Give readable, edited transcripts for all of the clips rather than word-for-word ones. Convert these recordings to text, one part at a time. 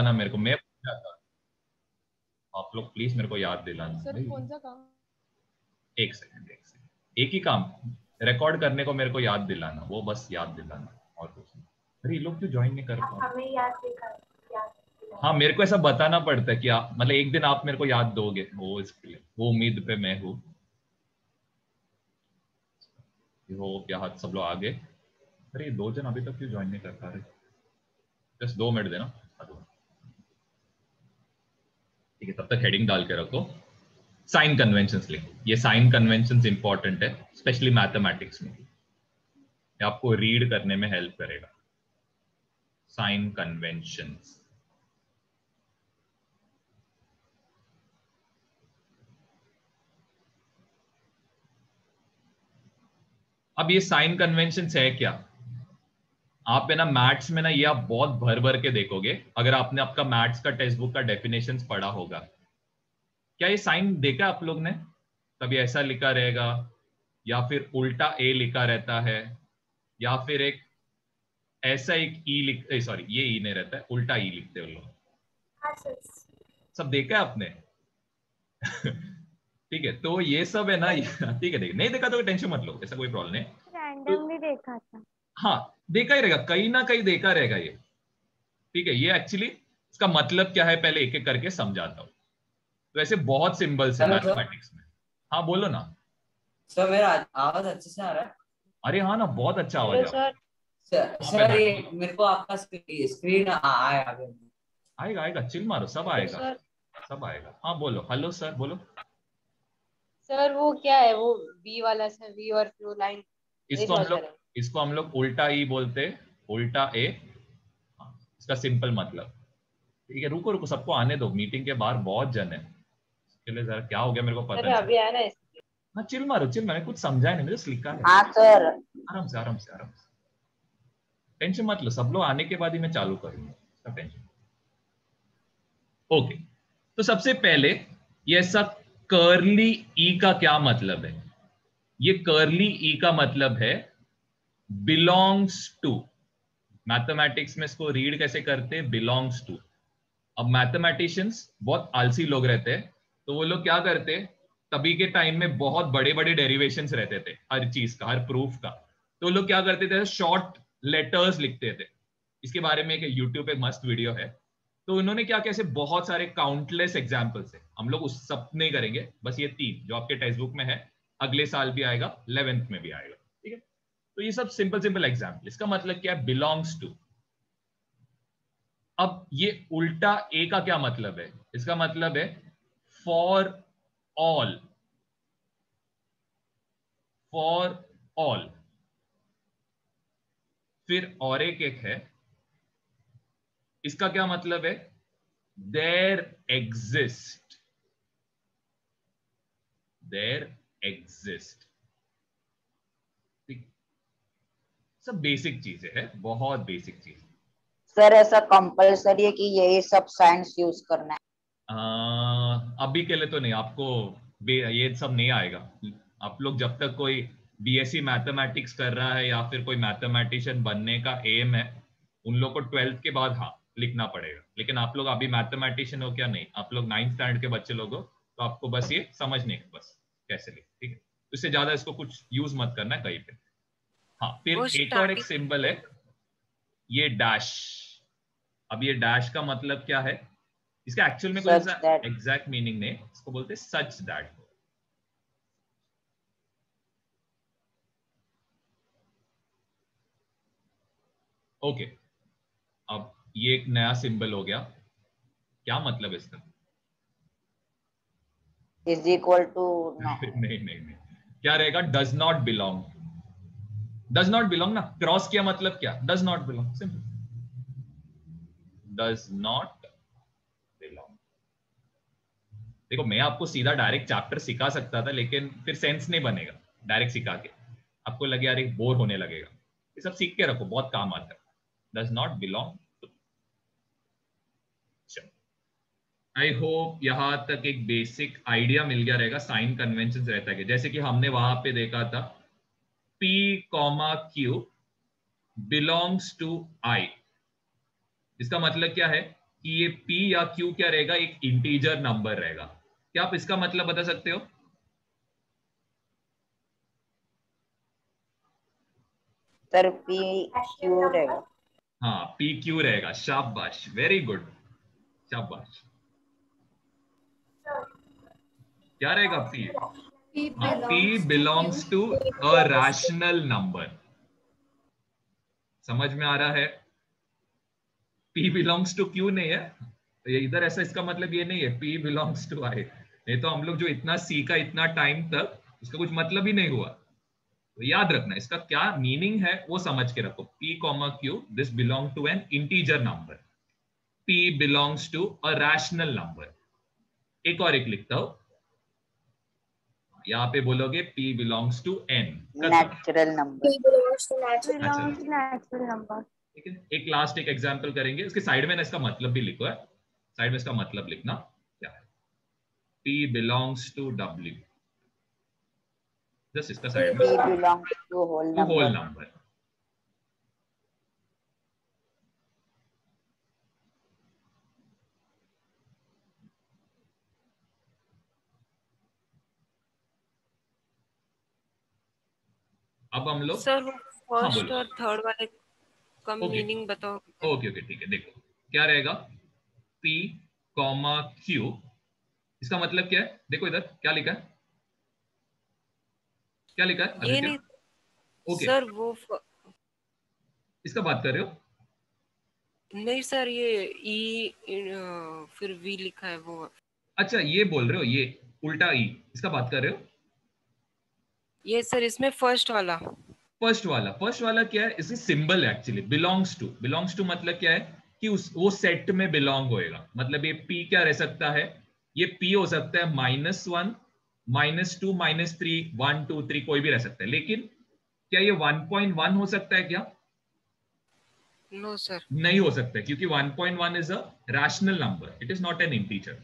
ना मेरे को, मैं भूल जाता। आप लोग प्लीज मेरे को याद दिलाना। सर कौन सा काम? एक सेकंड, एक ही काम, रिकॉर्ड करने को मेरे को याद दिलाना, वो बस याद दिलाना और कुछ नहीं। अरे ये लोग क्यों ज्वाइन नहीं कर पा रहे? हमें याद दिलाना। हाँ मेरे को ऐसा बताना पड़ता है कि आप मतलब एक दिन आप मेरे को याद दोगे, वो इसके लिए वो उम्मीद पे मैं हूँ। हो क्या हाथ सब लोग आगे। अरे ये 2 जन अभी तक क्यों ज्वाइन नहीं कर पा रहे? जस्ट 2 मिनट देना। ठीक है, तब तक हेडिंग डाल के रखो। साइन कन्वेंशंस लिखो, ये साइन कन्वेंशंस इंपॉर्टेंट है स्पेशली मैथमेटिक्स में, ये आपको रीड करने में हेल्प करेगा। साइन कन्वेंशंस, अब ये साइन कन्वेंशंस है क्या? आप है ना मैथ्स में ना ये आप बहुत भर भर के देखोगे, अगर आपने आपका मैथ्स का टेक्स्ट बुक का डेफिनेशंस पढ़ा होगा। क्या ये साइन देखा आप लोग ने? कभी ऐसा लिखा रहेगा, या फिर उल्टा ए लिखा रहता है, या फिर एक ऐसा एक ई लिख, सॉरी ये ई नहीं रहता है, उल्टा ई लिखते हैं लोग। हाँ सर। सब देखा है आपने? ठीक है, तो ये सब है ना। ठीक है, नहीं देखा तो टेंशन मत लो, ऐसा कोई प्रॉब्लम नहीं। तो रैंडमली देखा था। हाँ देखा ही रहेगा, कहीं ना कहीं देखा रहेगा ये। ठीक है, ये एक्चुअली इसका मतलब क्या है पहले एक एक करके समझाता हूँ। तो ऐसे बहुत सिंबल्स है मैथमेटिक्स में। हाँ बोलो ना सर, मेरा आवाज अच्छे से आ रहा है? अरे हाँ ना, बहुत अच्छा आवाज आ रहा है। सर ये मेरे को आपका स्क्रीन आया आएगा आएगा, चिल मारो, सब आएगा सब आएगा। हाँ बोलो, हेलो सर बोलो। सर वो क्या है वो बी वाला सर, बी और फ्लो लाइन? इसको हम लोग उल्टा ई बोलते, उल्टा ए। इसका सिंपल मतलब। ठीक है, रुको रुको, सबको आने दो, मीटिंग के बाहर बहुत जन है। इसके लिए जरा क्या हो गया मेरे को पता नहीं। अभी आया ना। हाँ चिल मारो चिल, मैंने कुछ समझा नहीं, मुझे लिखा है। हाँ सर। आराम से आराम से आराम से, टेंशन मत लो, सब लोग आने के बाद ही मैं चालू करूंगा, इसका टेंशन। ओके, तो सबसे पहले ये सब कर्ली ई का क्या मतलब है? ये कर्ली ई का मतलब है बिलोंग्स टू। मैथमेटिक्स में इसको रीड कैसे करते हैं? Belongs to. अब मैथमेटिशियंस बहुत आलसी लोग रहते हैं, तो वो लोग क्या करते, तभी के टाइम में बहुत बड़े बड़े डेरिवेशंस रहते थे हर चीज का, हर प्रूफ का। तो वो लोग क्या करते थे, शॉर्ट लेटर्स लिखते थे। इसके बारे में एक यूट्यूब पे मस्त वीडियो है। तो उन्होंने क्या, कैसे बहुत सारे काउंटलेस एग्जाम्पल्स है, हम लोग उस सब नहीं करेंगे, बस ये 3 जो आपके टेक्स्ट बुक में है, अगले साल भी आएगा, 11th में भी आएगा। ठीक है, तो ये सब सिंपल सिंपल एग्जाम्पल। इसका मतलब क्या है? Belongs to. अब ये उल्टा ए का क्या मतलब है? इसका मतलब है फॉर ऑल, फॉर ऑल। फिर और एक है, इसका क्या मतलब है? There exist, there exist. सब बेसिक चीजें हैं, बहुत बेसिक चीज। सर ऐसा कंपलसरी है कि यही सब साइंस यूज करना है? अभी के लिए तो नहीं, आपको ये सब नहीं आएगा। आप लोग जब तक कोई बीएससी मैथमेटिक्स कर रहा है या फिर कोई मैथमेटिशियन बनने का एम है, उन लोग को 12th के बाद हाँ लिखना पड़ेगा। लेकिन आप लोग अभी मैथमेटिशियन हो क्या? नहीं, आप लोग 9th स्टैंडर्ड के बच्चे लोग हो, तो आपको बस ये समझने बस कैसे लिख। ठीक है, इससे ज्यादा इसको कुछ यूज मत करना कहीं पे। हाँ फिर एक और एक सिंबल है, ये डैश। अब ये डैश का मतलब क्या है? इसका एक्चुअल में कोई एग्जैक्ट मीनिंग नहीं, इसको बोलते हैं सच दैट। ओके, अब ये एक नया सिंबल हो गया, क्या मतलब है इसका? इज इक्वल टू नहीं नहीं नहीं, क्या रहेगा? Does not belong. Does not belong ना, क्रॉस किया मतलब क्या? Does not belong, simple. Does not belong. देखो मैं आपको सीधा डायरेक्ट चैप्टर सिखा सकता था, लेकिन फिर सेंस नहीं बनेगा डायरेक्ट सिखा के, आपको लगे यार एक बोर होने लगेगा। ये सब सीख के रखो, बहुत काम आता है। Does not belong. I hope यहां तक एक बेसिक आइडिया मिल गया रहेगा साइन कन्वेंशन रहता है। जैसे कि हमने वहां पे देखा था P, Q belongs to I। इसका मतलब क्या है कि ये p या q क्या रहेगा, एक इंटीजर नंबर रहेगा। क्या आप इसका मतलब बता सकते हो? सर पी क्यू रहेगा। हाँ, p q रहेगा। शाबाश, वेरी गुड, शाबाश। क्या रहेगा p? हाँ, p belongs to a rational number. समझ में आ रहा है? p बिलोंग्स टू q नहीं है, तो ये इधर ऐसा, इसका मतलब ये नहीं है p बिलोंग्स टू i। नहीं तो हम लोग जो इतना सीखा इतना टाइम तक, उसका कुछ मतलब ही नहीं हुआ। तो याद रखना, इसका क्या मीनिंग है वो समझ के रखो। p comma q, this belong to an integer number. p belongs to a rational number. एक और एक लिखता हूं, यहाँ पे बोलोगे p belongs to n। Natural number. अच्छा, ठीक है। एक लास्ट एक एग्जांपल करेंगे, उसके साइड में ना इसका मतलब भी लिखो है, साइड में इसका मतलब लिखना क्या है। p belongs to w, just इसका साइड में P belongs to whole to whole number. Number. अब हम लोग, सर वो हाँ फर्स्ट बोलो। और थर्ड वाले का ओके मीनिंग बताओ। ओके ओके, ठीक है। देखो क्या रहेगा, p कॉमा q, इसका मतलब क्या है? देखो इधर क्या लिखा है, क्या लिखा है ये आदित्य? नहीं ओके, सर, वो इसका बात कर रहे हो? नहीं सर, ये ई फिर वी लिखा है वो। अच्छा, ये बोल रहे हो, ये उल्टा ई, इसका बात कर रहे हो? ये सर इसमें फर्स्ट वाला। फर्स्ट वाला क्या है? इसकी सिंबल है एक्चुअली, बिलोंग्स टू मतलब क्या है कि वो सेट में बिलोंग होएगा। मतलब ये p क्या रह सकता है, ये p हो सकता है -1, -2, -3, 1, 2, 3, कोई भी रह सकता है। लेकिन क्या ये 1.1 हो सकता है क्या? No sir. नहीं हो सकता, क्योंकि 1.1 is a rational number, it is not an integer.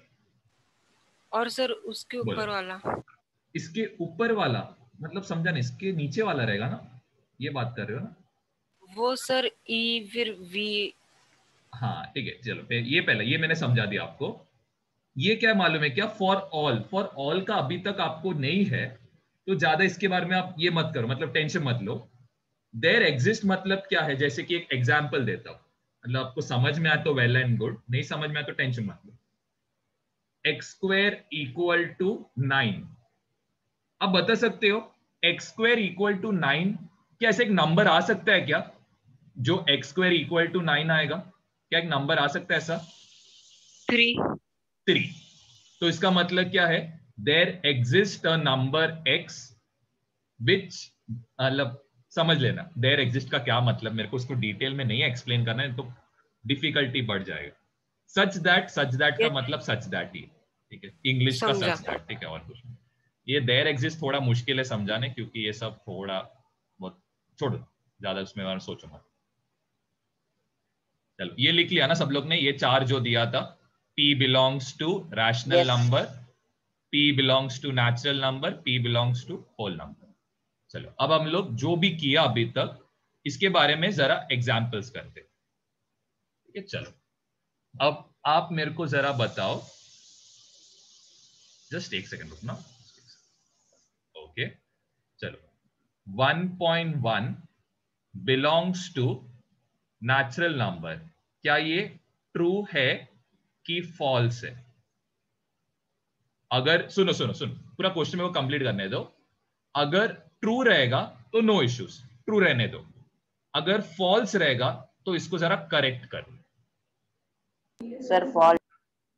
और सर उसके बोलो, ऊपर वाला। इसके ऊपर वाला मतलब समझा नहीं, इसके नीचे वाला रहेगा ना, ये बात कर रहे हो ना? वो सर ई फिर वी। हाँ ठीक है, चलो ये पहले ये मैंने समझा दिया आपको। ये क्या मालूम है क्या, फॉर ऑल का अभी तक आपको नहीं है, तो ज्यादा इसके बारे में आप ये मत करो, मतलब टेंशन मत लो। देयर एग्जिस्ट मतलब क्या है, जैसे कि एक एग्जांपल देता हूं, मतलब आपको समझ में आया तो वेल एंड गुड, नहीं समझ में आया तो टेंशन मत लो। x² = 9। अब बता सकते हो x² = 9, क्या ऐसे एक नंबर आ सकता है क्या जो x² = 9 आएगा? क्या एक नंबर आ सकता है ऐसा? 3। 3। तो इसका मतलब क्या है, there exist a number x which, मतलब समझ लेना देयर एग्जिस्ट का क्या मतलब, मेरे को उसको डिटेल में नहीं एक्सप्लेन करना है, तो डिफिकल्टी बढ़ जाएगा। सच दैट का मतलब सच दैट ही, ठीक है, इंग्लिश का समझा। सच दैट, ठीक है, और कुछ नहीं। ये देयर एग्जिस्ट थोड़ा मुश्किल है समझाने, क्योंकि ये सब थोड़ा बहुत, छोड़ो ज्यादा उसमें और सोचो मत। चलो ये लिख लिया ना सब लोग ने, ये 4 जो दिया था, p belongs to rational Yes. Number, p belongs to natural number, p belongs to whole number. चलो अब हम लोग जो भी किया अभी तक, इसके बारे में जरा एग्जांपल्स करते, ठीक है? चलो अब आप मेरे को जरा बताओ, जस्ट एक सेकंड रुकना। ओके, चलो 1.1 बिलोंग्स टू नेचुरल नंबर, क्या ये ट्रू है कि फॉल्स है? अगर सुनो सुनो सुनो, पूरा क्वेश्चन मेरे को कंप्लीट करने दो। अगर ट्रू रहेगा तो नो इश्यूज, ट्रू रहने दो। अगर फॉल्स रहेगा तो इसको जरा करेक्ट कर। Sir false.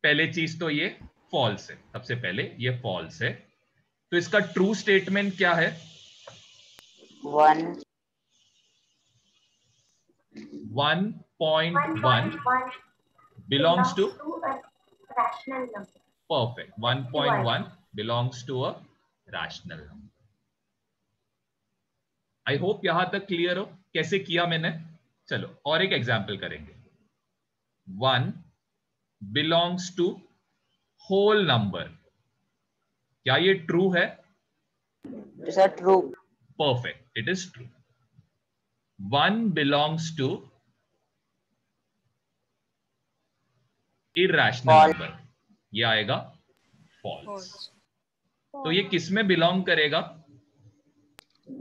पहले चीज तो ये फॉल्स है, सबसे पहले ये फॉल्स है, तो इसका ट्रू स्टेटमेंट क्या है? 1.1 belongs to, rational number. perfect, 1.1 belongs to a rational number. I hope यहां तक क्लियर हो कैसे किया मैंने। चलो और एक एग्जांपल करेंगे। 1 belongs to whole number, क्या ये ट्रू है? Sir true. Perfect, it is true. 1 belongs to irrational False. Number, ये आएगा फॉल्स। फॉल्स। तो ये किस में बिलोंग करेगा?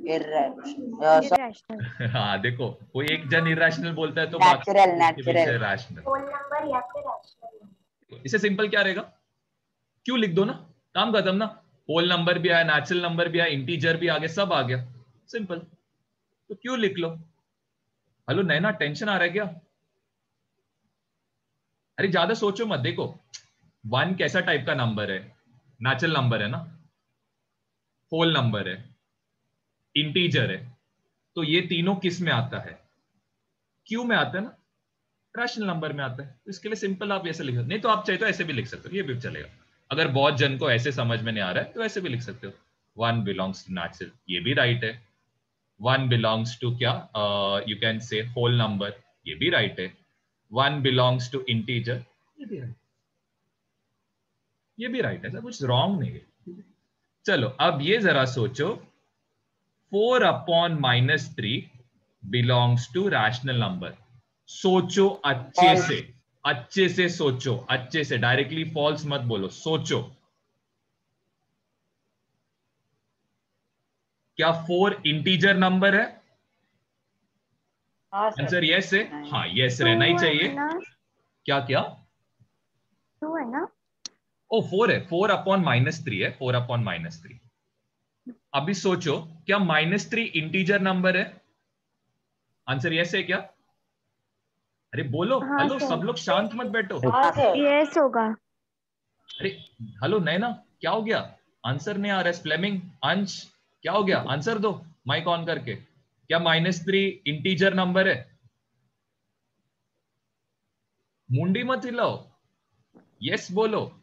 irrational हाँ देखो, कोई एक जन इरैशनल बोलता है तो Natural, बाकी के बीच natural. रैशनल। होल नंबर या फिर रैशनल नंबर। इसे सिंपल क्या रहेगा, क्यों लिख दो ना, काम खत्म ना। होल नंबर भी आया, नेचुरल नंबर भी आया, इंटीजर भी आ गया, सब आ गया, सिंपल। तो क्यों लिख लो। हेलो नैना, टेंशन आ रहा है क्या? अरे ज्यादा सोचो मत। देखो 1 कैसा टाइप का नंबर है? नेचुरल नंबर है ना, होल नंबर है, इंटीजर है। तो ये तीनों किस में आता है? क्यू में आता है ना, रैशनल नंबर में आता है। तो इसके लिए सिंपल आप ऐसे लिख सकते, नहीं तो आप चाहे तो ऐसे भी लिख सकते हो, ये भी चलेगा। अगर बहुत जन को ऐसे समझ में नहीं आ रहा है तो ऐसे भी लिख सकते हो, 1 बिलोंग्स टू नेचुरल, ये भी राइट है। 1 बिलोंग्स टू क्या, you can say whole number, ये भी राइट है। 1 बिलोंग्स टू इंटीजर, ये भी राइट, ये भी राइट है, ऐसा कुछ रॉन्ग नहीं है। चलो अब ये जरा सोचो, 4/-3 बिलोंग्स टू रैशनल नंबर। सोचो अच्छे False. से, अच्छे से सोचो, अच्छे से, डायरेक्टली फॉल्स मत बोलो, सोचो। क्या 4 इंटीजर नंबर है? हाँ सर। आंसर यस है, नहीं। हाँ यस रहना ही चाहिए। ना क्या क्या? 2 है ना। ओ 4 है, 4/-3 है, 4/-3। अभी सोचो, क्या -3 इंटीजर नंबर है? आंसर यस है क्या? अरे बोलो, हाँ हेलो सब सर, लोग शांत मत बैठो। हाँ सर। यस होगा। अरे हेलो नैना, क्या हो गया? आंसर नहीं आ रहा है। फ्लेमिंग, अंश, क्या हो गया? आंसर दो माइक ऑन करके। क्या -3 इंटीजर नंबर है? मुंडी मत हिलाओ, यस बोलो।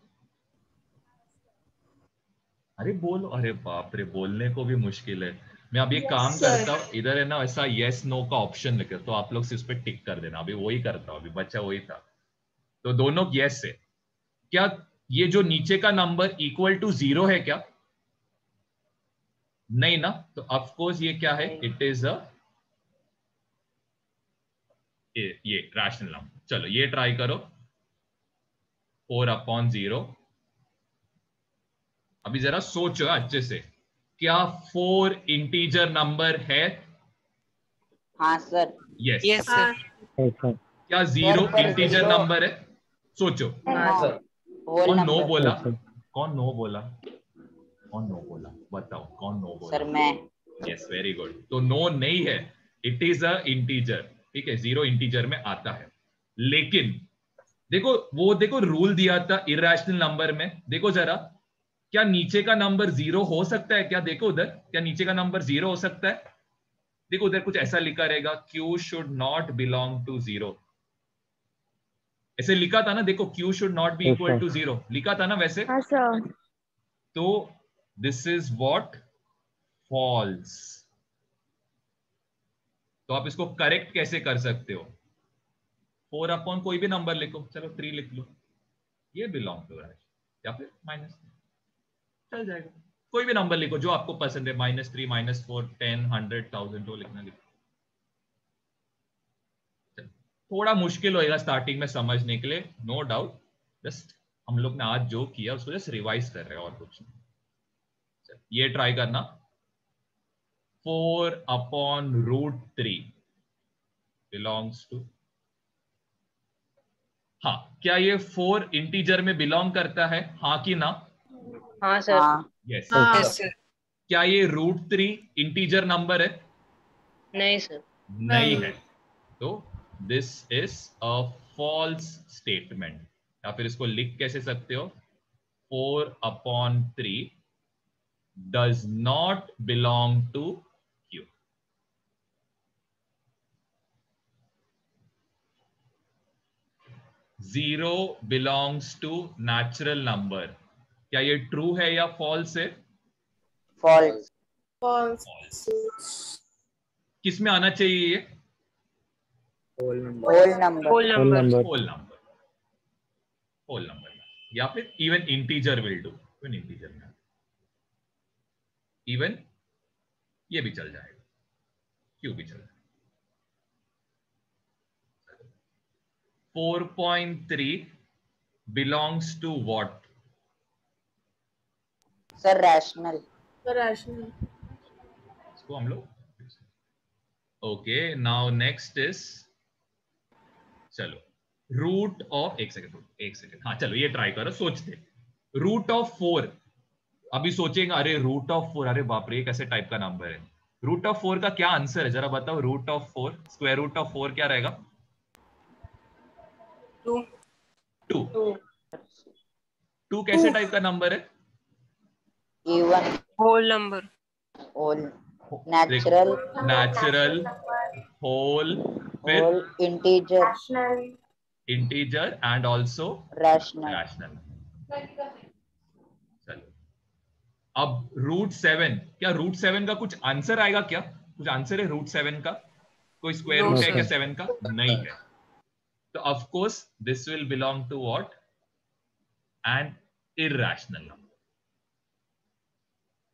अरे बोलो, अरे बाप रे, बोलने को भी मुश्किल है। मैं अभी एक काम करता हूँ, इधर है ना ऐसा यस नो का ऑप्शन लिखे, तो आप लोग उस पर टिक कर देना। अभी वही करता हूँ, अभी बच्चा वही था। तो दोनों यस है। क्या ये जो नीचे का नंबर इक्वल टू 0 है क्या? नहीं ना, तो ऑफ कोर्स ये क्या है, इट इज अ, ये रैशनल नंबर। चलो ये ट्राई करो, 4/0। अभी जरा सोचो अच्छे से, क्या 4 इंटीजर नंबर है? हाँ सर। यस। Yes sir. क्या सर 0 पर इंटीजर 0 नंबर है? सोचो। नो, होल कौन नो नंबर। बोला? कौन नो बोला? कौन नो बोला? बताओ कौन नो सर बोला? मैं। Yes very good. तो नो नहीं है, इट इज अ इंटीजर। ठीक है, 0 इंटीजर में आता है। लेकिन देखो, वो देखो रूल दिया था इरैशनल नंबर में, देखो जरा, क्या नीचे का नंबर 0 हो सकता है क्या? देखो उधर, क्या नीचे का नंबर 0 हो सकता है? देखो उधर कुछ ऐसा लिखा रहेगा, Q should not belong to 0। ऐसे लिखा था ना, देखो Q should not be equal to 0 लिखा था ना वैसे। हाँ सर। तो दिस इज व्हाट, फॉल्स। तो आप इसको करेक्ट कैसे कर सकते हो? 4/, कोई भी नंबर लिखो, चलो 3 लिख लो, ये बिलोंग टू है, या फिर माइनस, चल जाएगा। कोई भी नंबर लिखो जो आपको पसंद है, -3, -4, 10, 100, 1000, जो लिखना लिखो। थोड़ा मुश्किल होएगा स्टार्टिंग में समझने के लिए, नो डाउट। जस्ट हम लोग ने आज जो किया उसको जस्ट रिवाइज कर रहे हैं, और कुछ नहीं। ये ट्राई करना, 4/√3 बिलोंग्स टू, हाँ क्या ये 4 इंटीजर में बिलोंग करता है, हाँ कि ना? हाँ सर। हाँ। यस। हाँ। Yes sir. क्या ये √3 इंटीजर नंबर है? नहीं सर। नहीं है। तो this is a false statement. या फिर इसको लिख कैसे सकते हो, 4/3 does not belong to Q। 0 belongs to natural number। क्या ये ट्रू है या फॉल्स है? फॉल्स। फॉल्स। किस में आना चाहिए ये? Whole number. Whole number. Whole number, whole number, या फिर even integer will do, even integer में, इवन ये भी चल जाएगा, क्यों भी चल जाएगा। 4.3 belongs to what? Sir rational. Rational. इसको हम लोग ओके। नाउ नेक्स्ट इज, चलो रूट ऑफ, एक सेकंड, हाँ चलो ये ट्राई करो, सोचते। रूट ऑफ 4, अभी सोचेंगे अरे रूट ऑफ 4, अरे बाप रे ये कैसे टाइप का नंबर है। रूट ऑफ 4 का क्या आंसर है जरा बताओ। Root of 4, square root of 4 क्या रहेगा? 2। 2। 2 कैसे टाइप का नंबर है? Even. Whole number. Whole. Natural. Natural, whole, फिर whole, integer. Rational. Integer and also rational. Rational. चलो अब रूट 7, क्या रूट 7 का कुछ आंसर आएगा क्या? कुछ आंसर है रूट 7 का? कोई स्क्वायर No, रूट है क्या sir. 7 का? नहीं है। तो of course this will belong to what? An irrational number.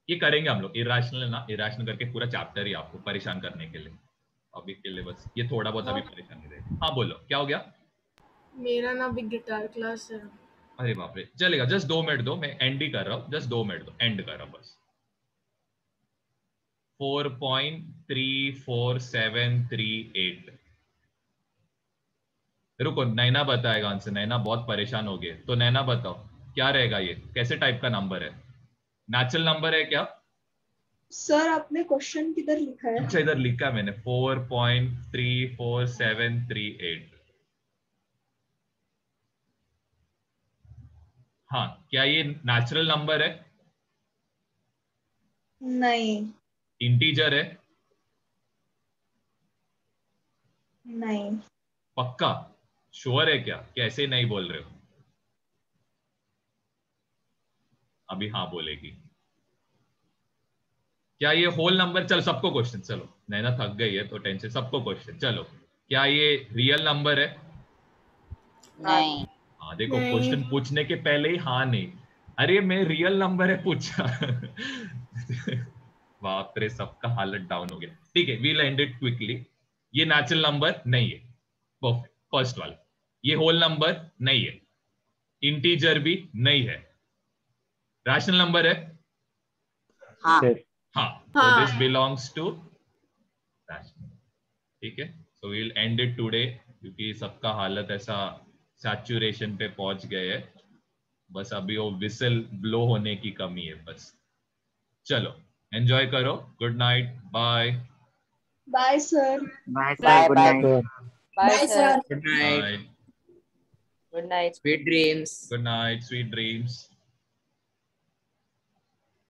ये करेंगे हम लोग, इरैशनल ना इरैशनल करके पूरा चैप्टर ही आपको परेशान करने के लिए। अभी के लिए बस ये थोड़ा बहुत अभी परेशानी दे। हाँ बोलो क्या हो गया? मेरा ना अभी गिटार क्लास है। अरे बाप रे, चलेगा, जस्ट 2 मिनट दो, मैं एंड ही कर रहा हूँ, जस्ट 2 मिनट दो, एंड कर रहा हूँ बस। 4.34738। रुको नैना बताएगा आंसर। नैना बहुत परेशान हो गए, तो नैना बताओ क्या रहेगा, ये कैसे टाइप का नंबर है? नेचुरल नंबर है क्या? सर आपने क्वेश्चन किधर लिखा है? अच्छा इधर लिखा है मैंने, 4.34738। हाँ, क्या ये नेचुरल नंबर है? नहीं। इंटीजर है? नहीं। पक्का श्योर है क्या? कैसे नहीं बोल रहे हो? अभी हाँ बोलेगी। क्या ये होल नंबर? चलो सबको क्वेश्चन, चलो नैना थक गई है तो टेंशन, सबको क्वेश्चन। चलो क्या ये रियल नंबर है? नहीं। हाँ देखो नहीं। क्वेश्चन पूछने के पहले ही हाँ नहीं। अरे मैं रियल नंबर है पूछा। बाप रे सबका हालत डाउन हो गया। ठीक है, वील एंड इट क्विकली। ये नेचुरल नंबर नहीं है, परफेक्ट, फर्स्ट वाला। ये होल नंबर नहीं है, इंटीजर भी नहीं है, रैशनल नंबर है? हाँ। हाँ, so this belongs to rational। ठीक है, so we'll end it today क्योंकि सबका हालत ऐसा सैचुरेशन पे पहुंच गए है, बस अभी वो विसल ब्लो होने की कमी है बस। चलो एंजॉय करो, good night, bye. Bye sir. Bye bye sir, good bye. Night. Bye sir. Good night, bye, good night. Sweet dreams. Good night, sweet dreams.